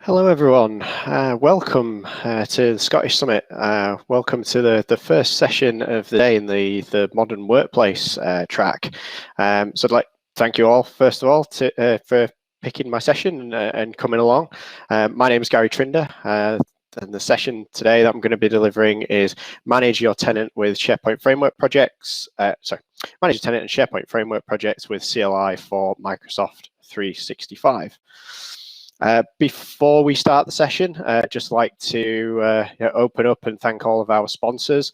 Hello everyone, welcome to the Scottish Summit. Welcome to the first session of the day in the modern workplace track. So I'd like to thank you all, first of all, for picking my session and coming along. My name is Garry Trinder, and the session today that I'm going to be delivering is manage your tenant with SharePoint Framework projects. Manage your tenant and SharePoint Framework projects with CLI for Microsoft 365. Before we start the session, I'd just like to open up and thank all of our sponsors.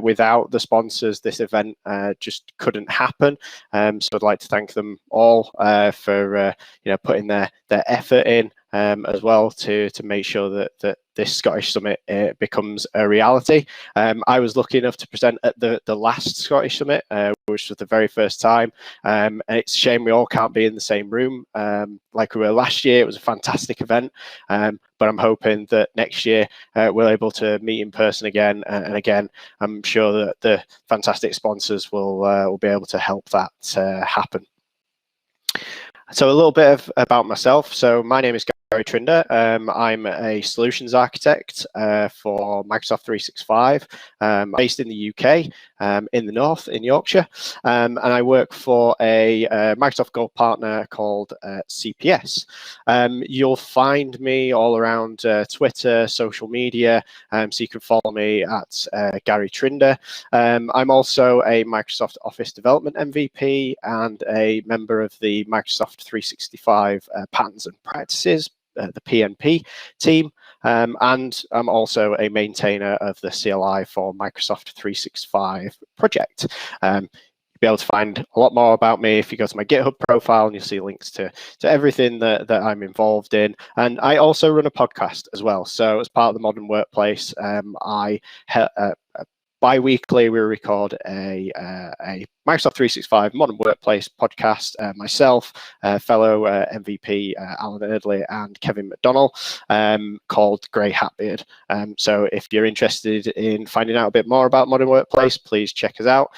Without the sponsors, this event just couldn't happen. So I'd like to thank them all for putting their effort in as well to make sure that this Scottish Summit becomes a reality. I was lucky enough to present at the last Scottish Summit, which was the very first time. And it's a shame we all can't be in the same room like we were last year. It was a fantastic event, but I'm hoping that next year we're able to meet in person again. And again, I'm sure that the fantastic sponsors will be able to help that happen. So a little bit about myself. So my name is Garry Trinder. I'm a solutions architect for Microsoft 365, based in the UK, in the north, in Yorkshire, and I work for a Microsoft Gold partner called CPS. You'll find me all around Twitter, social media, so you can follow me at Garry Trinder. I'm also a Microsoft Office Development MVP and a member of the Microsoft 365 Patterns and Practices, the PNP team, and I'm also a maintainer of the CLI for Microsoft 365 project. You'll be able to find a lot more about me if you go to my GitHub profile, and you'll see links to everything that I'm involved in. And I also run a podcast as well. So as part of the modern workplace, bi-weekly, we record a Microsoft 365 Modern Workplace podcast. Myself, fellow MVP Alan Erdley and Kevin McDonnell, called Grey Hatbeard. So if you're interested in finding out a bit more about Modern Workplace, please check us out.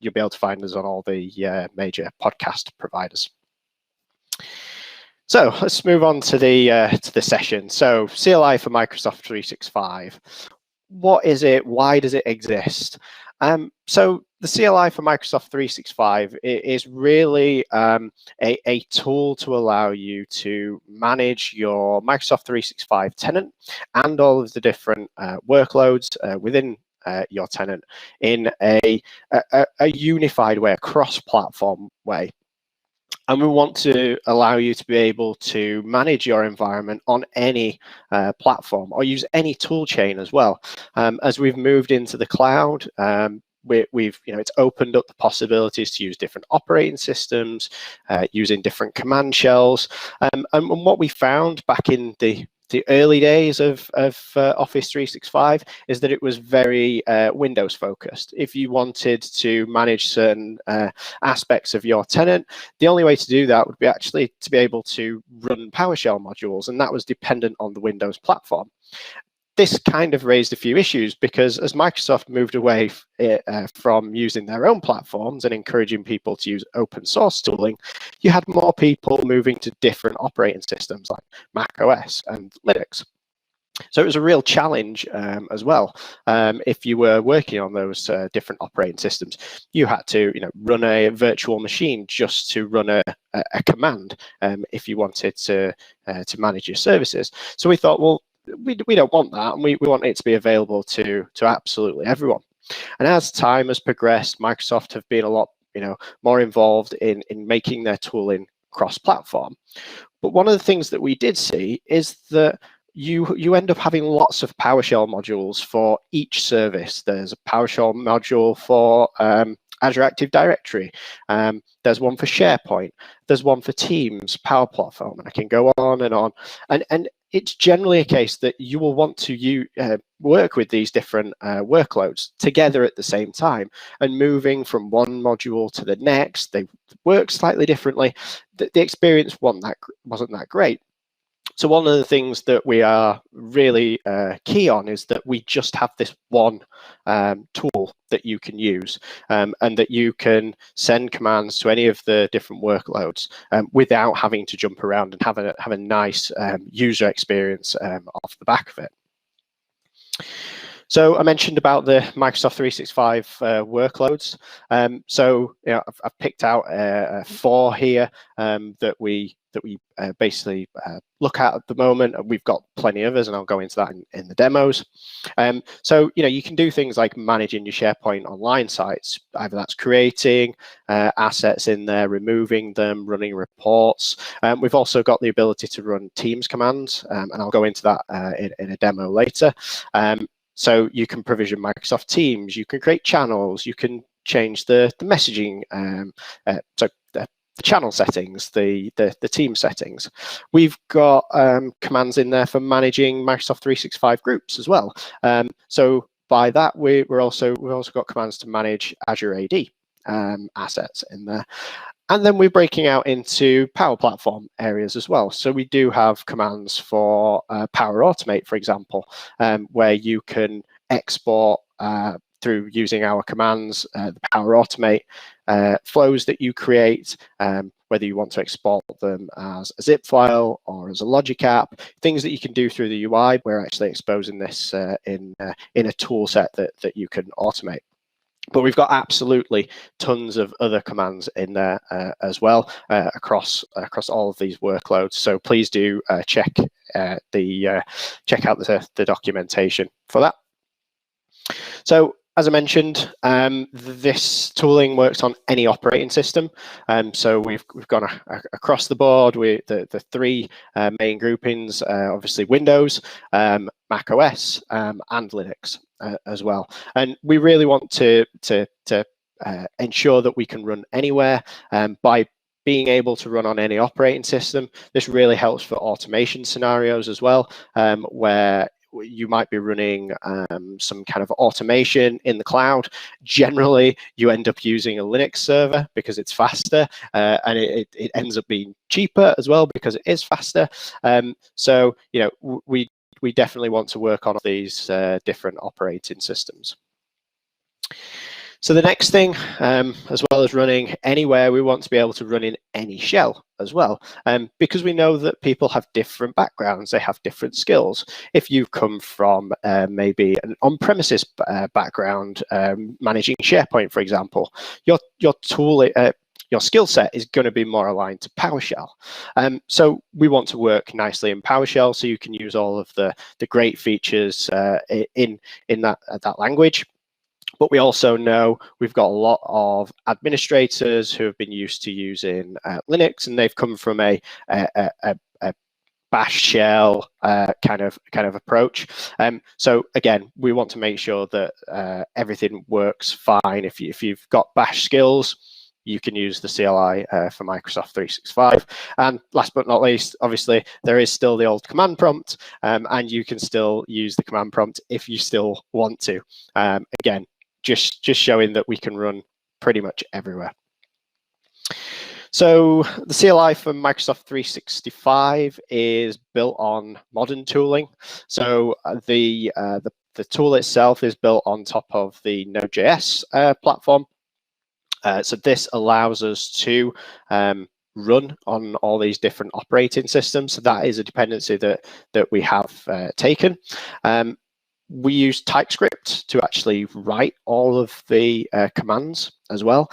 You'll be able to find us on all the major podcast providers. So let's move on to the session. So CLI for Microsoft 365. What is it? Why does it exist? So the CLI for Microsoft 365 is really a tool to allow you to manage your Microsoft 365 tenant and all of the different workloads within your tenant in a unified way, a cross-platform way. And we want to allow you to be able to manage your environment on any platform or use any tool chain as well. As we've moved into the cloud, it's opened up the possibilities to use different operating systems, using different command shells. And what we found back in the early days of Office 365 is that it was very Windows focused. If you wanted to manage certain aspects of your tenant, the only way to do that would be actually to be able to run PowerShell modules, and that was dependent on the Windows platform. This kind of raised a few issues because as Microsoft moved away from using their own platforms and encouraging people to use open source tooling, you had more people moving to different operating systems like Mac OS and Linux. So it was a real challenge as well. If you were working on those different operating systems, you had to run a virtual machine just to run a command if you wanted to manage your services. So we thought, well, we don't want that, and we want it to be available to absolutely everyone. And as time has progressed, Microsoft have been a lot more involved in making their tooling cross-platform. But one of the things that we did see is that you end up having lots of PowerShell modules for each service. There's a PowerShell module for Azure Active Directory. There's one for SharePoint. There's one for Teams, Power Platform, and I can go on and on. And it's generally a case that you will want to work with these different workloads together at the same time, and moving from one module to the next, they work slightly differently. The experience wasn't that great. So one of the things that we are really key on is that we just have this one tool that you can use, and that you can send commands to any of the different workloads without having to jump around and have a nice user experience off the back of it. So I mentioned about the Microsoft 365 workloads. So I've picked out 4 here that we basically look at the moment, and we've got plenty of others, and I'll go into that in the demos. So you can do things like managing your SharePoint online sites. Either that's creating assets in there, removing them, running reports. We've also got the ability to run Teams commands, and I'll go into that in a demo later. So you can provision Microsoft Teams, you can create channels, you can change the messaging, so the channel settings, the team settings. We've got commands in there for managing Microsoft 365 groups as well. So by that, we've also got commands to manage Azure AD assets in there. And then we're breaking out into Power Platform areas as well. So we do have commands for Power Automate, for example, where you can export through using our commands, the Power Automate flows that you create, whether you want to export them as a zip file or as a logic app, things that you can do through the UI. We're actually exposing this in a tool set that you can automate. But we've got absolutely tons of other commands in there as well across all of these workloads. So please do check out the documentation for that. So as I mentioned, this tooling works on any operating system. So we've gone across the board with the 3 main groupings, obviously Windows, Mac OS, and Linux as well. And we really want to ensure that we can run anywhere by being able to run on any operating system. This really helps for automation scenarios as well, where you might be running some kind of automation in the cloud. Generally, you end up using a Linux server because it's faster, and it ends up being cheaper as well because it is faster. So we definitely want to work on these different operating systems. So the next thing, as well as running anywhere, we want to be able to run in any shell as well, because we know that people have different backgrounds, they have different skills. If you've come from maybe an on-premises background, managing SharePoint, for example, your tool, your skill set is going to be more aligned to PowerShell. So we want to work nicely in PowerShell, so you can use all of the great features in that language. But we also know we've got a lot of administrators who have been used to using Linux, and they've come from a bash shell kind of approach. So again, we want to make sure that everything works fine. If you've got bash skills, you can use the CLI for Microsoft 365. And last but not least, obviously, there is still the old command prompt, and you can still use the command prompt if you still want to. Again, just showing that we can run pretty much everywhere. So the CLI for Microsoft 365 is built on modern tooling. So the tool itself is built on top of the Node.js platform. So this allows us to run on all these different operating systems. So that is a dependency that we have taken. We use TypeScript to actually write all of the commands as well.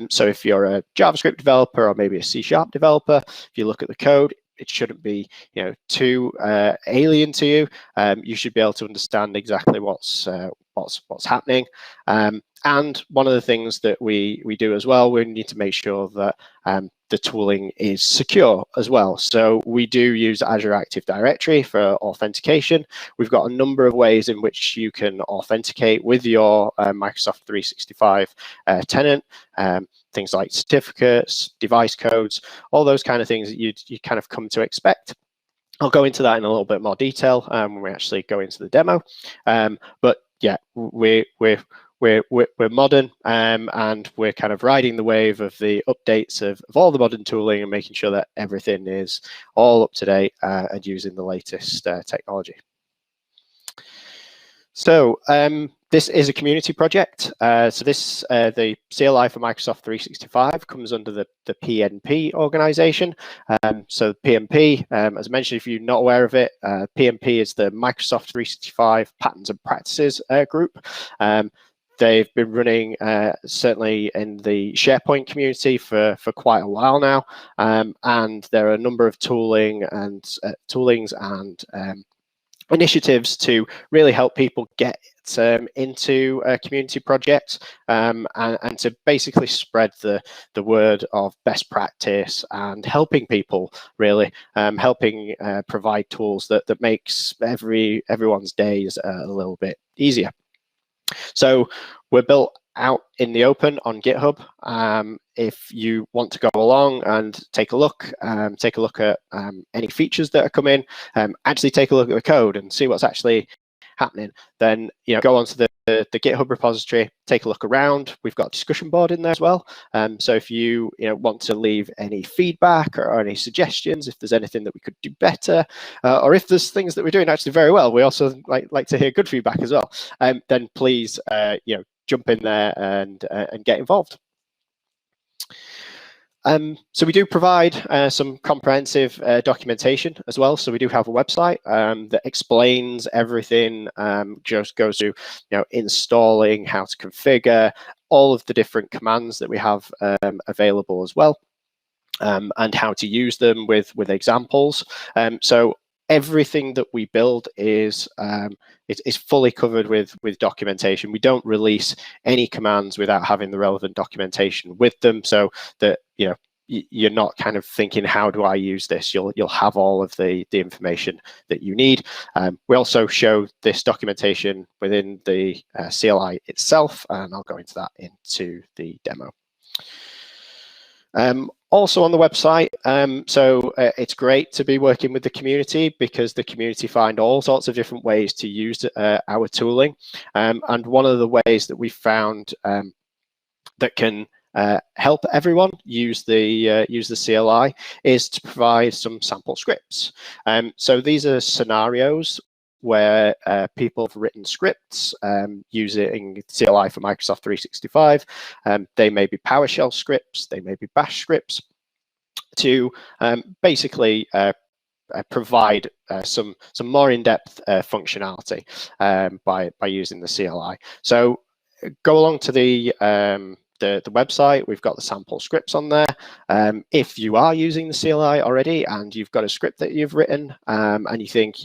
So if you're a JavaScript developer or maybe a C# developer, if you look at the code, it shouldn't be too alien to you. You should be able to understand exactly what's happening. And one of the things that we do as well, we need to make sure that the tooling is secure as well. So we do use Azure Active Directory for authentication. We've got a number of ways in which you can authenticate with your Microsoft 365 tenant, things like certificates, device codes, all those kind of things that you kind of come to expect. I'll go into that in a little bit more detail when we actually go into the demo. But yeah, we're we're modern, and we're kind of riding the wave of the updates of all the modern tooling and making sure that everything is all up to date and using the latest technology. So this is a community project. So this, the CLI for Microsoft 365 comes under the PNP organization. So PNP, as I mentioned, if you're not aware of it, PNP is the Microsoft 365 Patterns and Practices group. They've been running certainly in the SharePoint community for quite a while now, and there are a number of toolings and initiatives to really help people get into community projects and to basically spread the word of best practice and helping people, really helping provide tools that makes everyone's days a little bit easier. So we're built out in the open on GitHub. If you want to go along and take a look at any features that are coming, actually take a look at the code and see what's actually happening, then go onto the GitHub repository, take a look around. We've got a discussion board in there as well. So if you want to leave any feedback or any suggestions, if there's anything that we could do better, or if there's things that we're doing actually very well, we also like to hear good feedback as well. Then please jump in there and get involved. So we do provide some comprehensive documentation as well. So we do have a website that explains everything, just goes through installing, how to configure, all of the different commands that we have available as well, and how to use them with examples. So everything that we build is fully covered with documentation. We don't release any commands without having the relevant documentation with them, so that you're not kind of thinking, how do I use this? You'll have all of the information that you need. We also show this documentation within the CLI itself, and I'll go into that into the demo. Also on the website, so it's great to be working with the community, because the community find all sorts of different ways to use our tooling. And one of the ways that we found that can help everyone use the CLI is to provide some sample scripts. So these are scenarios where people have written scripts using CLI for Microsoft 365. They may be PowerShell scripts, they may be Bash scripts, to basically provide some more in-depth functionality by using the CLI. So go along to the website. We've got the sample scripts on there. If you are using the CLI already and you've got a script that you've written and you think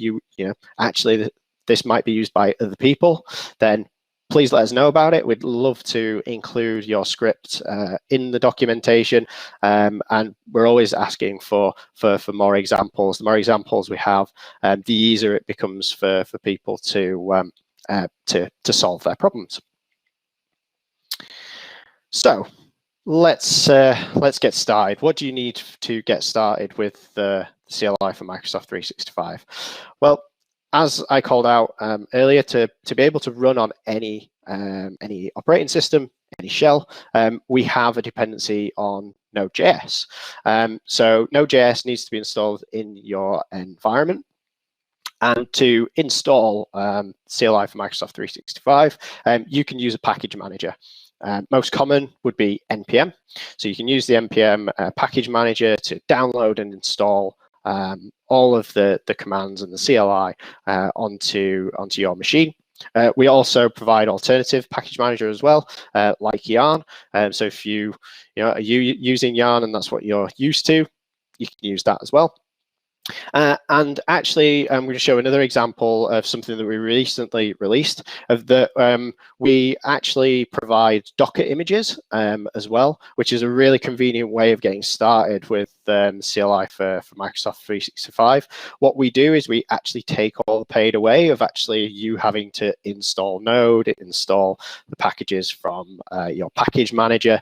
actually this might be used by other people, then please let us know about it. We'd love to include your script in the documentation, and we're always asking for more examples. The more examples we have, the easier it becomes for people to solve their problems. So let's get started. What do you need to get started with the CLI for Microsoft 365? Well, as I called out earlier, to be able to run on any operating system, any shell, we have a dependency on Node.js. So Node.js needs to be installed in your environment. And to install CLI for Microsoft 365, you can use a package manager. Most common would be NPM. So you can use the NPM package manager to download and install all of the commands and the CLI onto your machine. We also provide alternative package manager as well, like Yarn. So if you are using Yarn and that's what you're used to, you can use that as well. And actually, I'm going to show another example of something that we recently released, of that we actually provide Docker images as well, which is a really convenient way of getting started with CLI for Microsoft 365. What we do is we actually take all the pain away of actually you having to install Node, install the packages from your package manager.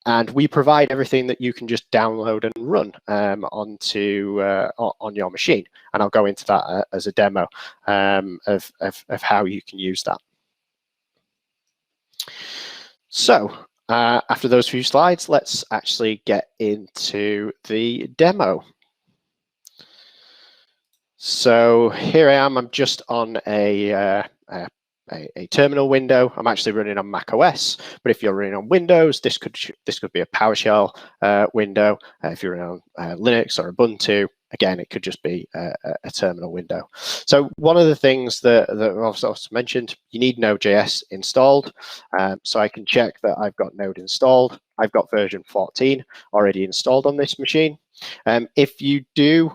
And we provide everything that you can just download and run on your machine. And I'll go into that as a demo of how you can use that. So after those few slides, let's actually get into the demo. So here I am. I'm just on a terminal window. I'm actually running on Mac OS, but if you're running on Windows, this could be a PowerShell window. If you're running on Linux or Ubuntu, again, it could just be a terminal window. So one of the things that I've also mentioned, you need Node.js installed. So I can check that I've got Node installed. I've got version 14 already installed on this machine. If you do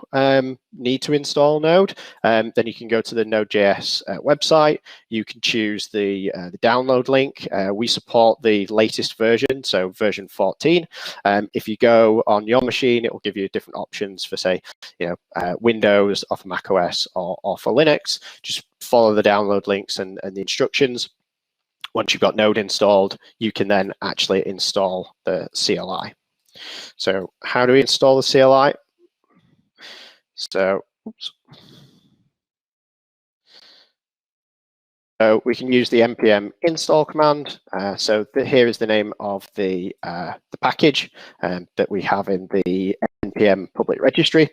need to install Node, then you can go to the Node.js website. You can choose the download link. We support the latest version, so version 14. If you go on your machine, it will give you different options for, say, Windows, or for Mac OS, or for Linux. Just follow the download links and the instructions. Once you've got Node installed, you can then actually install the CLI. So how do we install the CLI? So, so we can use the npm install command. Here is the name of the package that we have in the npm public registry.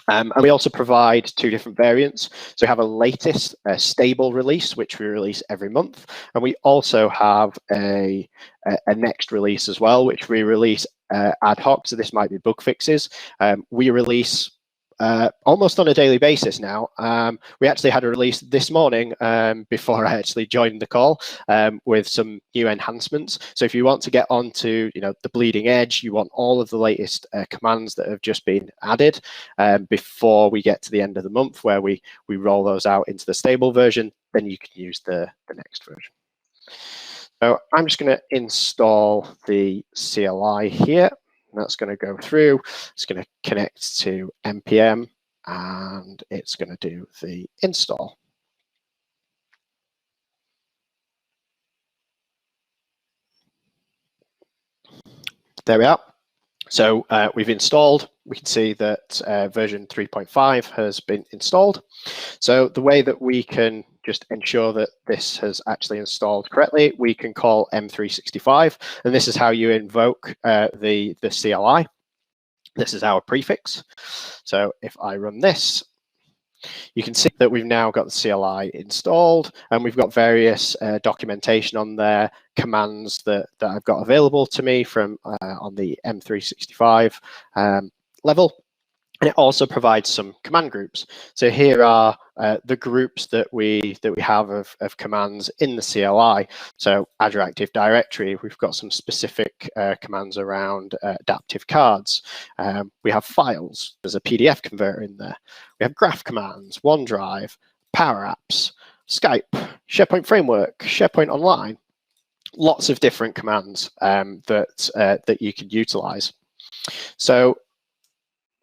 And we also provide two different variants. So we have a latest stable release, which we release every month. And we also have a next release as well, which we release ad hoc. So this might be bug fixes. We release almost on a daily basis now. We actually had a release this morning before I actually joined the call with some new enhancements. So if you want to get onto the bleeding edge, you want all of the latest commands that have just been added before we get to the end of the month, where we roll those out into the stable version, then you can use the next version. So I'm just going to install the CLI here. That's going to go through. It's going to connect to npm, and it's going to do the install. There we are. So we've installed. We can see that version 3.5 has been installed. So the way that we can just ensure that this has actually installed correctly, we can call M365, and this is how you invoke the CLI. This is our prefix. So if I run this, you can see that we've now got the CLI installed, and we've got various documentation on there, commands that I've got available to me from on the M365 level. And it also provides some command groups. So here are the groups that we have of commands in the CLI. So Azure Active Directory, we've got some specific commands around adaptive cards. We have files. There's a PDF converter in there. We have graph commands, OneDrive, Power Apps, Skype, SharePoint Framework, SharePoint Online. Lots of different commands that you can utilize. So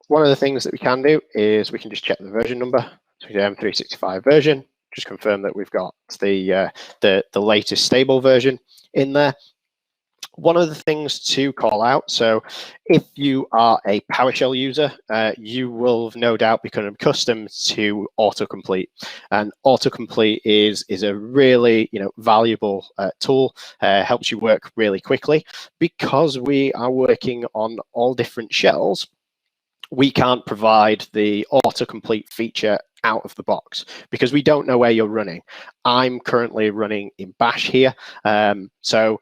one of the things that we can do is we can just check the version number. So we do M365 version, just confirm that we've got the latest stable version in there. One of the things to call out, so if you are a PowerShell user, you will no doubt become accustomed to autocomplete. And autocomplete is a really valuable tool, helps you work really quickly. Because we are working on all different shells, we can't provide the autocomplete feature out of the box because we don't know where you're running. I'm currently running in Bash here, so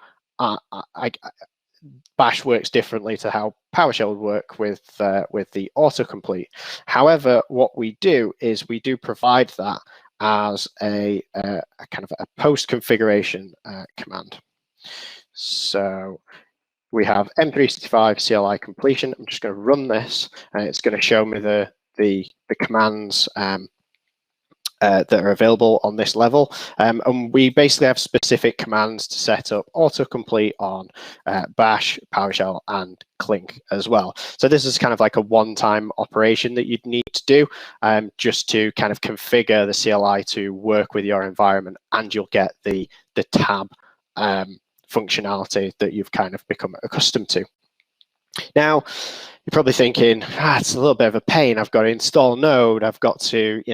Bash works differently to how PowerShell would work with the autocomplete. However, what we do is we do provide that as a kind of a post configuration command. So we have M365 CLI completion. I'm just going to run this, and it's going to show me the commands that are available on this level. And we basically have specific commands to set up autocomplete on Bash, PowerShell, and Clink as well. So this is kind of like a one-time operation that you'd need to do just to kind of configure the CLI to work with your environment, and you'll get the tab functionality that you've kind of become accustomed to. Now, you're probably thinking, it's a little bit of a pain. I've got to install Node. I've got to,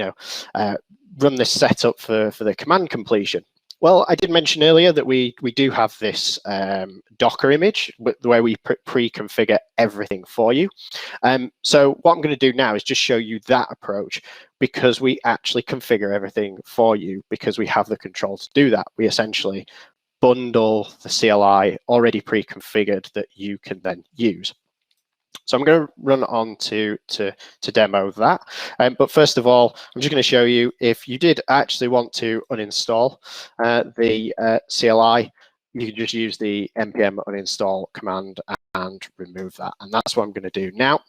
run this setup for the command completion. Well, I did mention earlier that we do have this Docker image where we pre-configure everything for you. So what I'm going to do now is just show you that approach, because we actually configure everything for you because we have the control to do that. We essentially bundle the CLI already pre-configured that you can then use. So I'm going to run on to demo that. But first of all, I'm just going to show you, if you did actually want to uninstall the CLI, you can just use the npm uninstall command and remove that. And that's what I'm going to do now.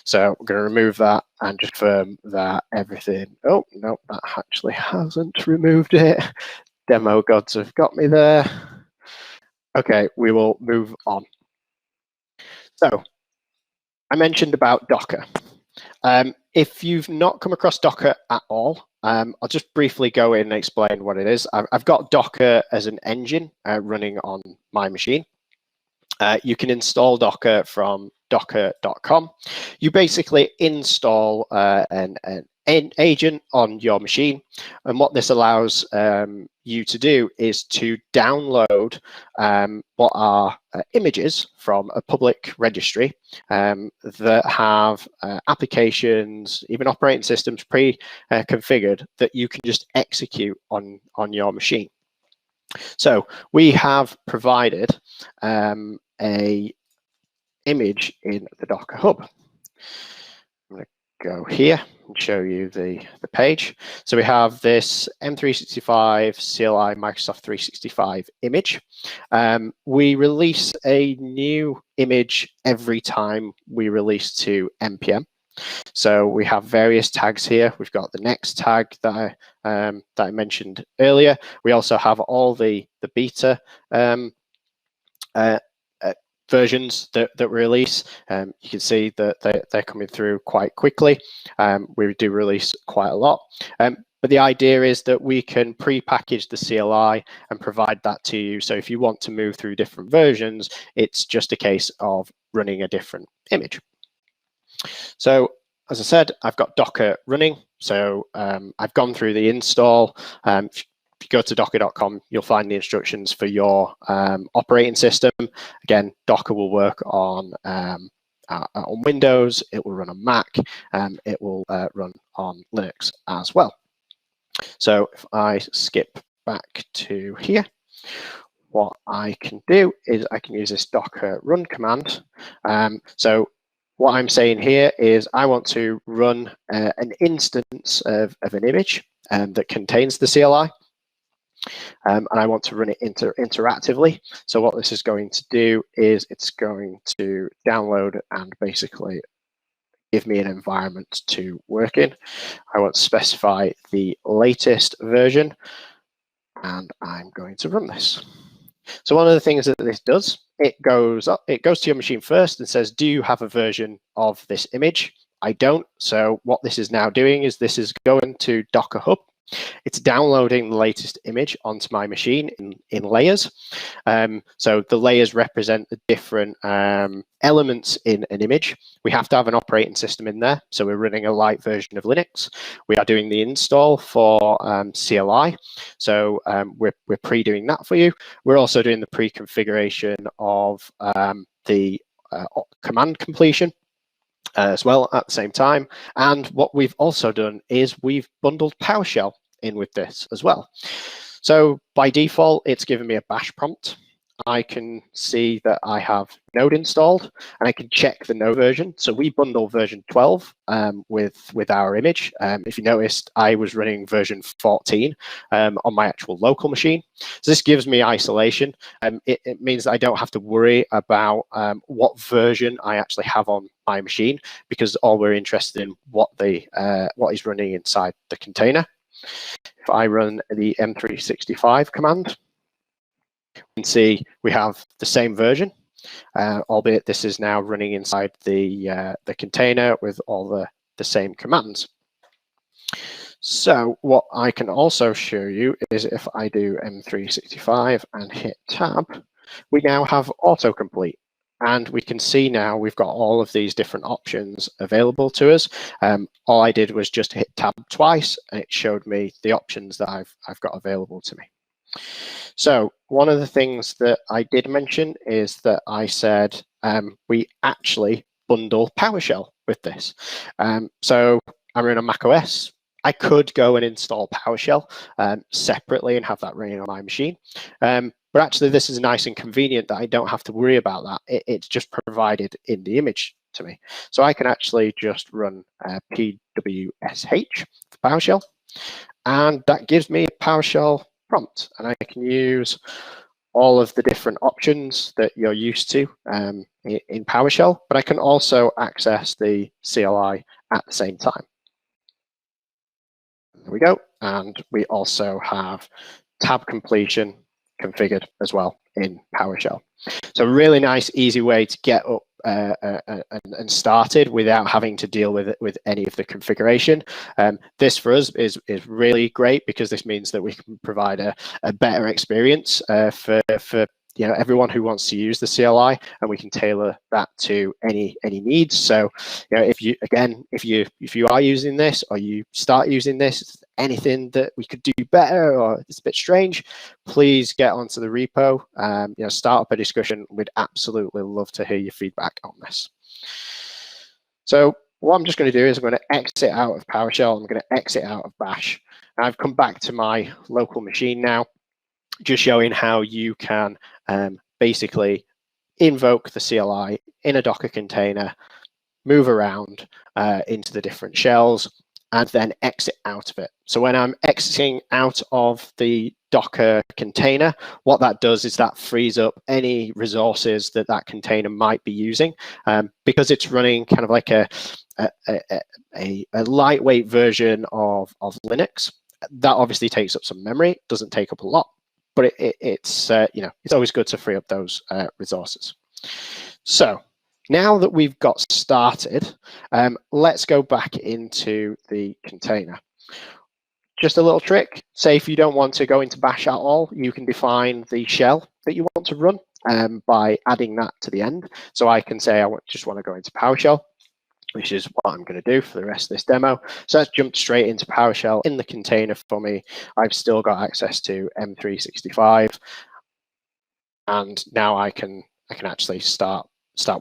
So I'm going to remove that and just confirm that everything. Oh, no, that actually hasn't removed it. Demo gods have got me there. Okay, we will move on. So I mentioned about Docker. If you've not come across Docker at all, I'll just briefly go in and explain what it is. I've got Docker as an engine running on my machine. You can install Docker from docker.com. You basically install an agent on your machine, and what this allows you to do is to download what are images from a public registry that have applications, even operating systems pre-configured that you can just execute on your machine. So we have provided a image in the Docker Hub. I'm going to go here and show you the page. So we have this M365 CLI Microsoft 365 image. We release a new image every time we release to npm. So we have various tags here. We've got the next tag that I mentioned earlier. We also have all the beta versions that we release. You can see that they're coming through quite quickly. We do release quite a lot. But the idea is that we can pre-package the CLI and provide that to you. So if you want to move through different versions, it's just a case of running a different image. So as I said, I've got Docker running. So I've gone through the install. If you go to docker.com, you'll find the instructions for your operating system. Again, Docker will work on Windows, it will run on Mac, it will run on Linux as well. So if I skip back to here, what I can do is I can use this Docker run command. So what I'm saying here is I want to run an instance of an image that contains the CLI. And I want to run it interactively. So what this is going to do is it's going to download and basically give me an environment to work in. I want to specify the latest version, and I'm going to run this. So one of the things that this does, it goes to your machine first and says, do you have a version of this image? I don't. So what this is now doing is this is going to Docker Hub. It's downloading the latest image onto my machine in layers. So the layers represent the different elements in an image. We have to have an operating system in there. So we're running a light version of Linux. We are doing the install for CLI. So we're pre-doing that for you. We're also doing the pre-configuration of the command completion as well at the same time. And what we've also done is we've bundled PowerShell in with this as well. So by default, it's given me a bash prompt. I can see that I have Node installed, and I can check the Node version. So we bundle version 12 with our image. If you noticed, I was running version 14 on my actual local machine. So this gives me isolation. It means that I don't have to worry about what version I actually have on my machine, because all we're interested in what is running inside the container. If I run the M365 command, you can see we have the same version, albeit this is now running inside the container with all the same commands. So what I can also show you is if I do M365 and hit tab, we now have autocomplete. And we can see now we've got all of these different options available to us. All I did was just hit tab twice, and it showed me the options that I've got available to me. So one of the things that I did mention is that I said we actually bundle PowerShell with this. So I'm running on macOS. I could go and install PowerShell separately and have that running on my machine. But actually, this is nice and convenient that I don't have to worry about that. It's just provided in the image to me. So I can actually just run PWSH for PowerShell. And that gives me a PowerShell prompt. And I can use all of the different options that you're used to in PowerShell, but I can also access the CLI at the same time. There we go. And we also have tab completion configured as well in PowerShell. So really nice, easy way to get up and started without having to deal with any of the configuration. This for us is really great because this means that we can provide a better experience for everyone who wants to use the CLI, and we can tailor that to any needs. So if you are using this or you start using this, anything that we could do better or it's a bit strange, please get onto the repo, start up a discussion. We'd absolutely love to hear your feedback on this. So what I'm just going to do is I'm going to exit out of PowerShell. I'm going to exit out of Bash. I've come back to my local machine now, just showing how you can basically invoke the CLI in a Docker container, move around into the different shells, and then exit out of it. So when I'm exiting out of the Docker container, what that does is that frees up any resources that container might be using, because it's running kind of like a lightweight version of Linux. That obviously takes up some memory, doesn't take up a lot, but it's always good to free up those resources. So now that we've got started, let's go back into the container. Just a little trick. Say if you don't want to go into Bash at all, you can define the shell that you want to run by adding that to the end. So I can say I just want to go into PowerShell, which is what I'm going to do for the rest of this demo. So let's jump straight into PowerShell in the container for me. I've still got access to M365, and now I can actually start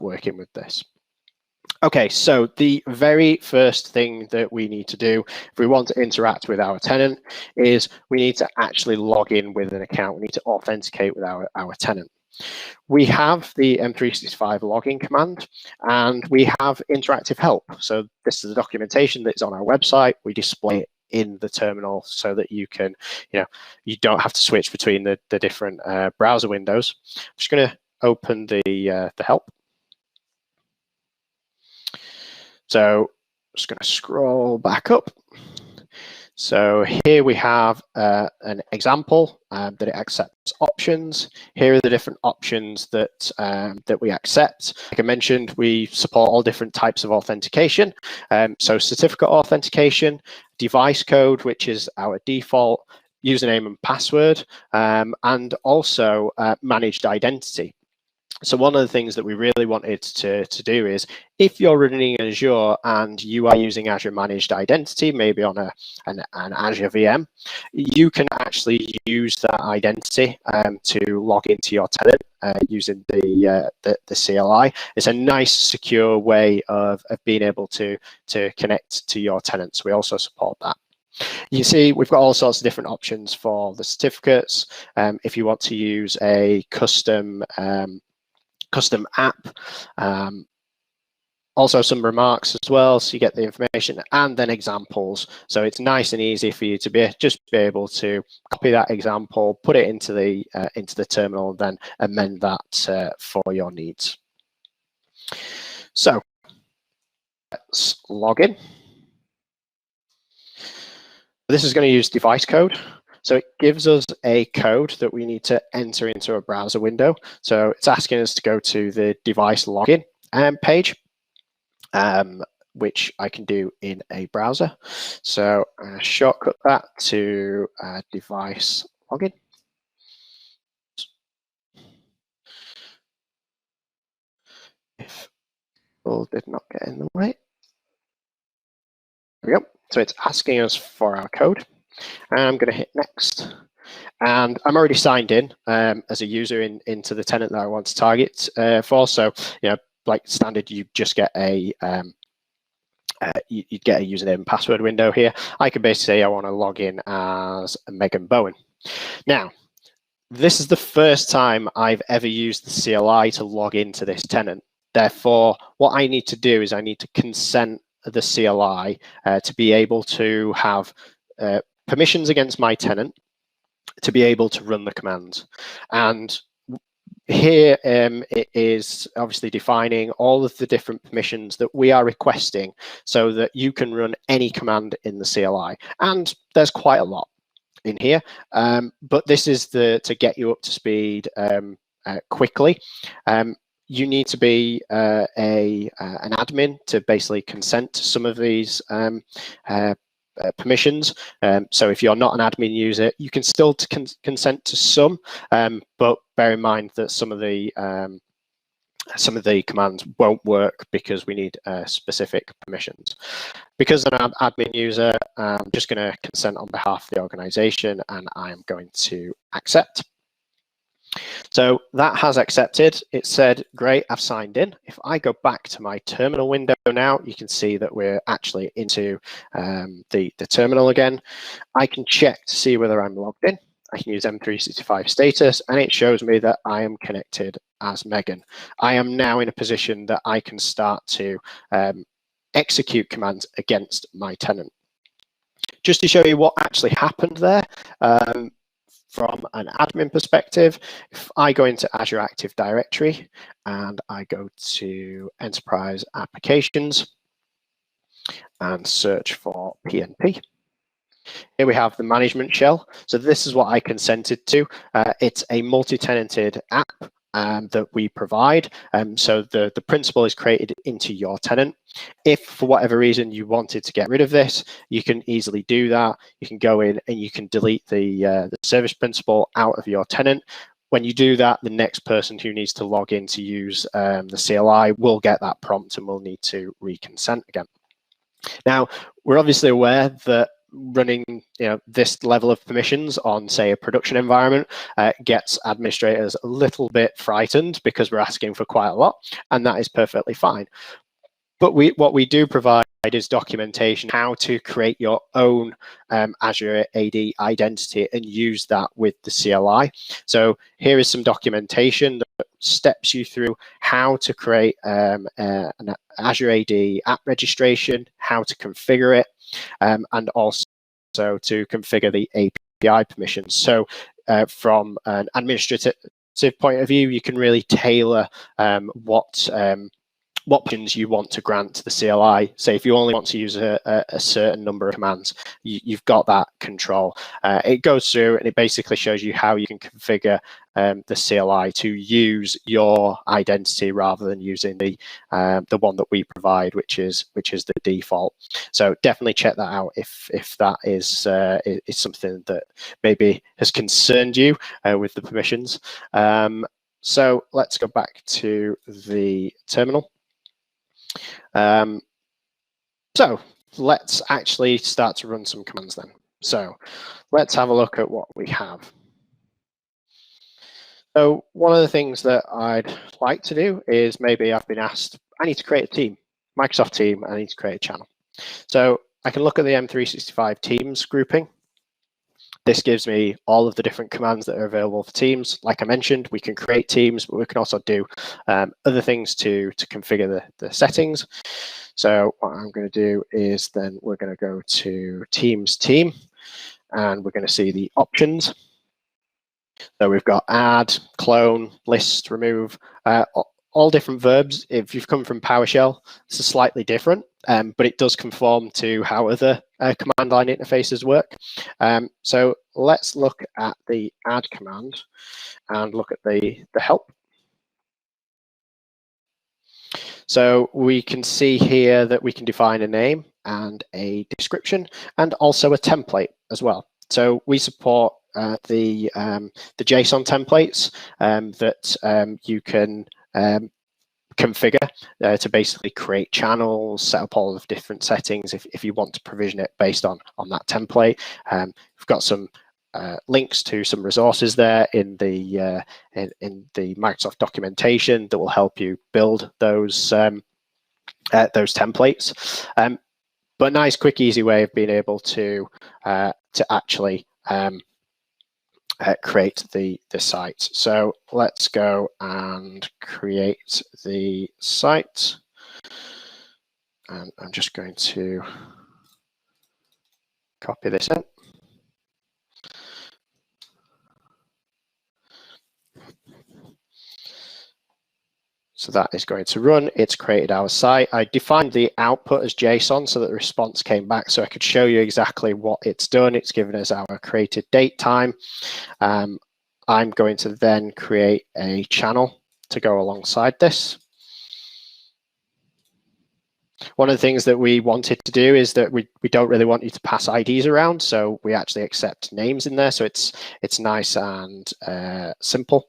working with this. Okay, so the very first thing that we need to do if we want to interact with our tenant is we need to actually log in with an account. We need to authenticate with our tenant. We have the M365 login command, and we have interactive help. So this is the documentation that's on our website. We display it in the terminal so that you can, you don't have to switch between the different browser windows. I'm just going to open the help. So I'm just going to scroll back up. So here we have an example that it accepts options. Here are the different options that we accept. Like I mentioned, we support all different types of authentication. So certificate authentication, device code, which is our default, username and password, and also managed identity. So one of the things that we really wanted to do is, if you're running in Azure and you are using Azure Managed Identity, maybe on an Azure VM, you can actually use that identity to log into your tenant using the CLI. It's a nice, secure way of being able to connect to your tenants. We also support that. You see, we've got all sorts of different options for the certificates. If you want to use a custom app, also some remarks as well, so you get the information, and then examples. So it's nice and easy for you to just be able to copy that example, put it into the terminal, and then amend that for your needs. So let's log in. This is going to use device code. So it gives us a code that we need to enter into a browser window. So it's asking us to go to the device login page, which I can do in a browser. So I'm going to shortcut that to device login. If all did not get in the way. There we go. So it's asking us for our code. I'm going to hit next. And I'm already signed in as a user into the tenant that I want to target for. So, like standard, you just get a you'd get a username and password window here. I can basically say I want to log in as Megan Bowen. Now, this is the first time I've ever used the CLI to log into this tenant. Therefore, what I need to do is I need to consent the CLI to be able to have permissions against my tenant to be able to run the commands. And here it is obviously defining all of the different permissions that we are requesting so that you can run any command in the CLI. And there's quite a lot in here, but this is to get you up to speed quickly. You need to be an admin to basically consent to some of these permissions. So if you're not an admin user, you can still consent to some, but bear in mind that some of the commands won't work because we need specific permissions. Because I'm an admin user, I'm just going to consent on behalf of the organization, and I am going to accept. So that has accepted. It said, great, I've signed in. If I go back to my terminal window now, you can see that we're actually into the terminal again. I can check to see whether I'm logged in. I can use M365 status, and it shows me that I am connected as Megan. I am now in a position that I can start to execute commands against my tenant. Just to show you what actually happened there, from an admin perspective, if I go into Azure Active Directory and I go to Enterprise Applications and search for PNP, here we have the management shell. So this is what I consented to. It's a multi-tenanted app that we provide. So the principal is created into your tenant. If for whatever reason you wanted to get rid of this, you can easily do that. You can go in and you can delete the service principal out of your tenant. When you do that, the next person who needs to log in to use the CLI will get that prompt and will need to reconsent again. Now, we're obviously aware that running this level of permissions on, say, a production environment gets administrators a little bit frightened because we're asking for quite a lot, and that is perfectly fine. But what we do provide is documentation how to create your own Azure AD identity and use that with the CLI. So here is some documentation that steps you through how to create an Azure AD app registration, how to configure it, and also to configure the API permissions. So from an administrative point of view, you can really tailor what options you want to grant to the CLI. Say if you only want to use a certain number of commands, you've got that control. It goes through and it basically shows you how you can configure the CLI to use your identity rather than using the one that we provide, which is the default. So definitely check that out if that is something that maybe has concerned you with the permissions. So let's go back to the terminal. So let's actually start to run some commands then. So let's have a look at what we have. So one of the things that I'd like to do is maybe I've been asked, I need to create a team, Microsoft team, I need to create a channel. So I can look at the M365 Teams grouping. This gives me all of the different commands that are available for teams. Like I mentioned, we can create teams, but we can also do other things to configure the settings. So what I'm going to do is then we're going to go to Teams team, and we're going to see the options. So we've got add, clone, list, remove, all different verbs. If you've come from PowerShell, this is slightly different, but it does conform to how other command line interfaces work. So let's look at the add command and look at the help. So we can see here that we can define a name and a description and also a template as well. So we support the JSON templates that you can configure to basically create channels, set up all of different settings if you want to provision it based on that template. We've got some links to some resources there in the Microsoft documentation that will help you build those templates. But nice, quick, easy way of being able to actually create the site. So let's go and create the site. And I'm just going to copy this in. So that is going to run. It's created our site. I defined the output as JSON so that the response came back so I could show you exactly what it's done. It's given us our created date time. I'm going to then create a channel to go alongside this. One of the things that we wanted to do is that we don't really want you to pass IDs around, so we actually accept names in there, so it's nice and simple.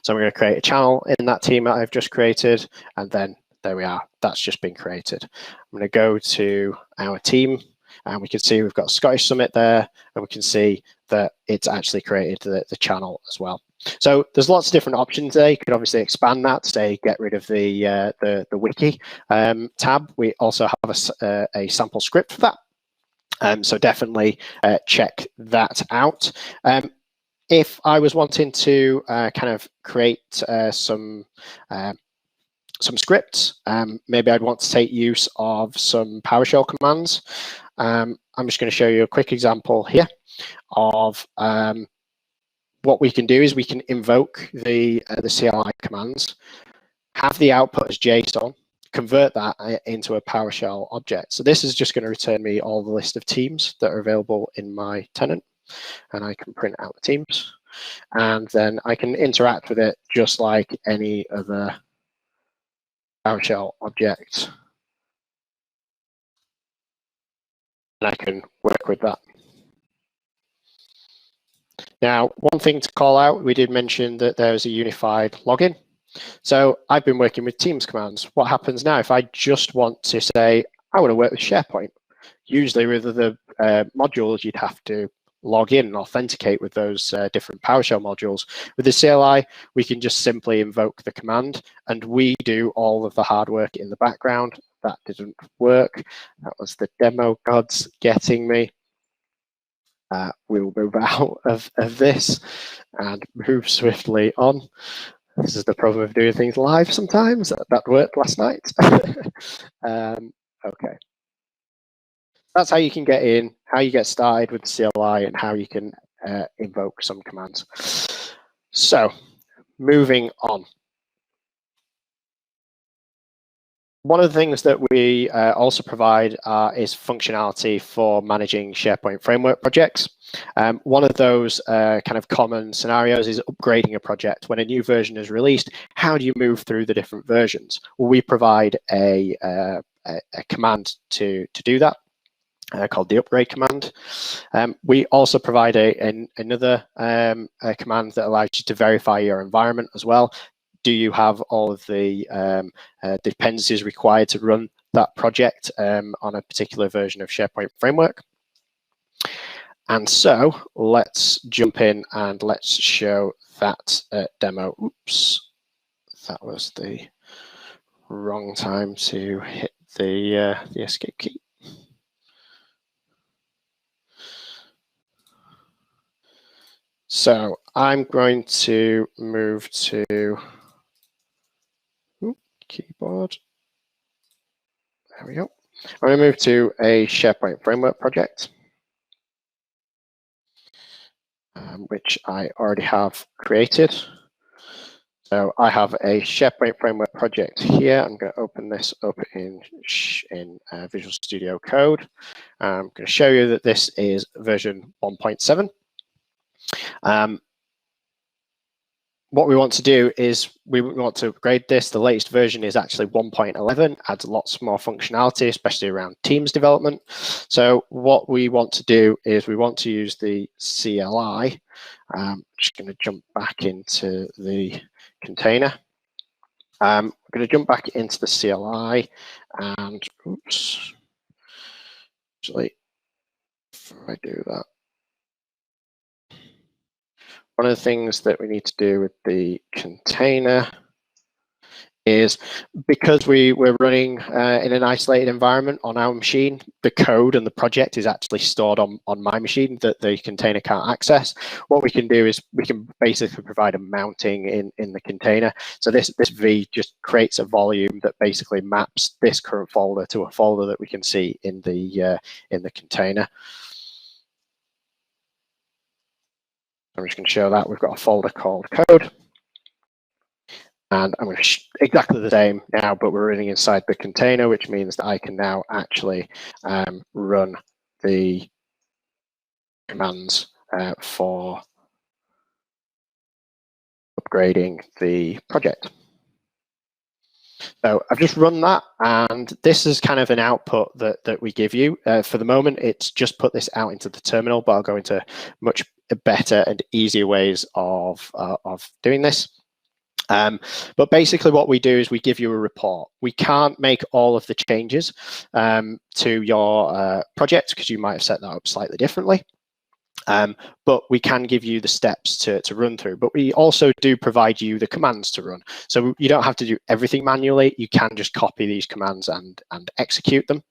So I'm going to create a channel in that team that I've just created, and then there we are. That's just been created. I'm going to go to our team, and we can see we've got Scottish Summit there, and we can see that it's actually created the channel as well. So there's lots of different options there. You could obviously expand that, say get rid of the wiki tab. We also have a sample script for that. So definitely check that out. If I was wanting to kind of create some scripts, maybe I'd want to take use of some PowerShell commands. I'm just going to show you a quick example here of what we can do is we can invoke the CLI commands, have the output as JSON, convert that into a PowerShell object. So this is just going to return me all the list of teams that are available in my tenant, and I can print out the teams, and then I can interact with it just like any other PowerShell object, and I can work with that. Now, one thing to call out, we did mention that there's a unified login. So I've been working with Teams commands. What happens now if I just want to say, I want to work with SharePoint? Usually with the modules, you'd have to log in and authenticate with those different PowerShell modules. With the CLI, we can just simply invoke the command, and we do all of the hard work in the background. That didn't work. That was the demo gods getting me. We will move out of this and move swiftly on. This is the problem of doing things live sometimes. That worked last night. Okay. That's how you can get in, how you get started with the CLI, and how you can invoke some commands. So, moving on. One of the things that we also provide is functionality for managing SharePoint Framework projects. One of those kind of common scenarios is upgrading a project. When a new version is released, how do you move through the different versions? Well, we provide a command to do that. Called the upgrade command. We also provide another command that allows you to verify your environment as well. Do you have all of the dependencies required to run that project on a particular version of SharePoint Framework? And so let's jump in and let's show that demo. Oops, that was the wrong time to hit the escape key. So I'm going to move to keyboard. There we go. I'm going to move to a SharePoint Framework project, which I already have created. So I have a SharePoint Framework project here. I'm going to open this up in Visual Studio Code. I'm going to show you that this is version 1.7. What we want to do is we want to upgrade this. The latest version is actually 1.11, adds lots more functionality, especially around Teams development. So what we want to do is we want to use the CLI. I'm just going to jump back into the container. I'm going to jump back into the CLI and, oops, actually, before I do that, one of the things that we need to do with the container is, because we're running in an isolated environment on our machine, the code and the project is actually stored on my machine that the container can't access. What we can do is we can basically provide a mounting in the container. So this V just creates a volume that basically maps this current folder to a folder that we can see in the container. I'm just going to show that we've got a folder called code. And I'm going to exactly the same now, but we're running inside the container, which means that I can now actually run the commands for upgrading the project. So I've just run that, and this is kind of an output that we give you. For the moment, it's just put this out into the terminal, but I'll go into much better and easier ways of doing this. But basically what we do is we give you a report. We can't make all of the changes to your project because you might have set that up slightly differently. But we can give you the steps to run through. But we also do provide you the commands to run. So you don't have to do everything manually. You can just copy these commands and execute them.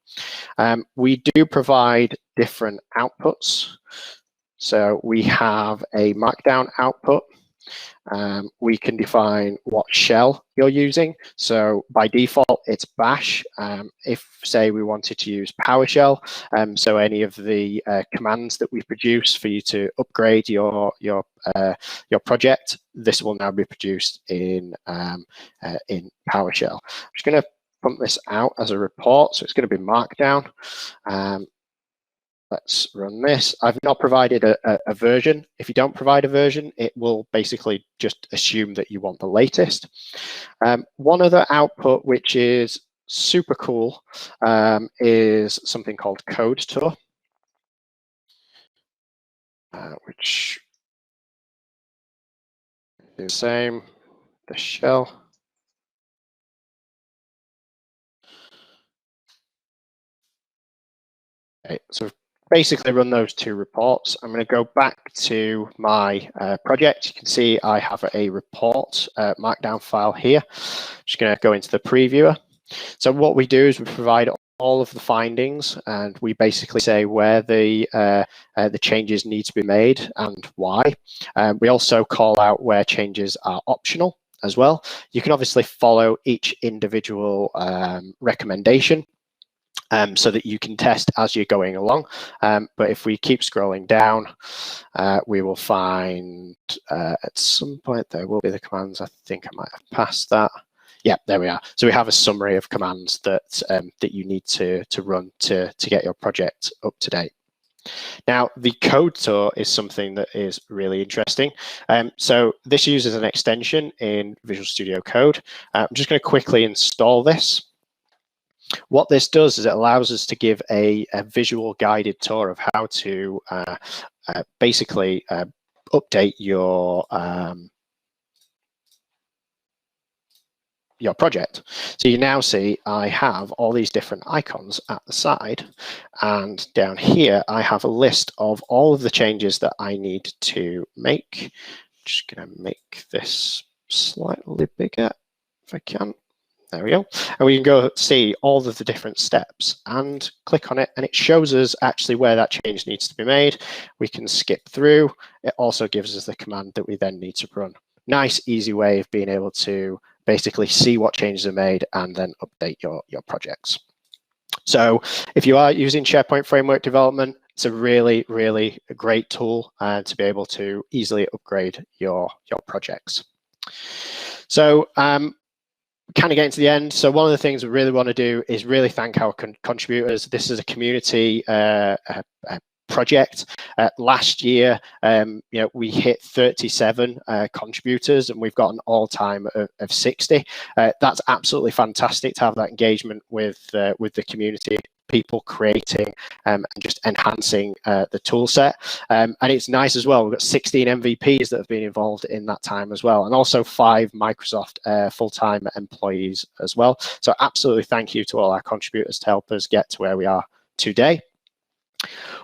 We do provide different outputs. So we have a markdown output. We can define what shell you're using. So by default, it's bash. If, say, we wanted to use PowerShell, so any of the commands that we produce for you to upgrade your project, this will now be produced in PowerShell. I'm just going to pump this out as a report, so it's going to be markdown. Let's run this. I've not provided a version. If you don't provide a version, it will basically just assume that you want the latest. One other output, which is super cool, is something called code tour, which is the same, the shell. Okay, so basically run those two reports. I'm going to go back to my project. You can see I have a report markdown file here. Just going to go into the previewer. So what we do is we provide all of the findings, and we basically say where the changes need to be made and why. We also call out where changes are optional as well. You can obviously follow each individual recommendation, so that you can test as you're going along. But if we keep scrolling down, we will find at some point there will be the commands. I think I might have passed that. Yeah, there we are. So we have a summary of commands that that you need to run to get your project up to date. Now, the code tour is something that is really interesting. So this uses an extension in Visual Studio Code. I'm just going to quickly install this. What this does is it allows us to give a visual guided tour of how to basically update your project. So you now see I have all these different icons at the side, and down here I have a list of all of the changes that I need to make. I'm just going to make this slightly bigger if I can. There we go. And we can go see all of the different steps and click on it, and it shows us actually where that change needs to be made. We can skip through. It also gives us the command that we then need to run. Nice, easy way of being able to basically see what changes are made and then update your projects. So if you are using SharePoint Framework development, it's a really, really great tool to be able to easily upgrade your projects. So kind of getting to the end. So one of the things we really want to do is really thank our contributors. This is a community project. Last year, we hit 37 contributors, and we've got an all-time of 60. That's absolutely fantastic to have that engagement with the community, people creating and just enhancing the tool set. And it's nice as well, we've got 16 MVPs that have been involved in that time as well, and also 5 Microsoft full-time employees as well. So absolutely thank you to all our contributors to help us get to where we are today.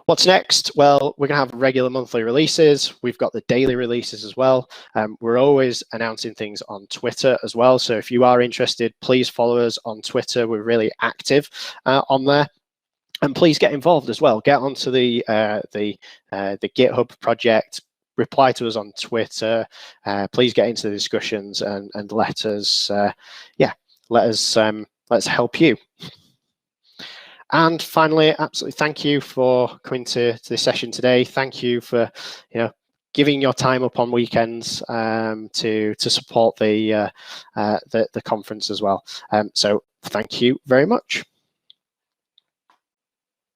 What's next? Well, we're going to have regular monthly releases. We've got the daily releases as well. We're always announcing things on Twitter as well. So if you are interested, please follow us on Twitter. We're really active on there. And please get involved as well. Get onto the GitHub project. Reply to us on Twitter. Please get into the discussions and let us, let's help you. And finally, absolutely thank you for coming to this session today. Thank you for giving your time up on weekends to support the conference as well. So thank you very much.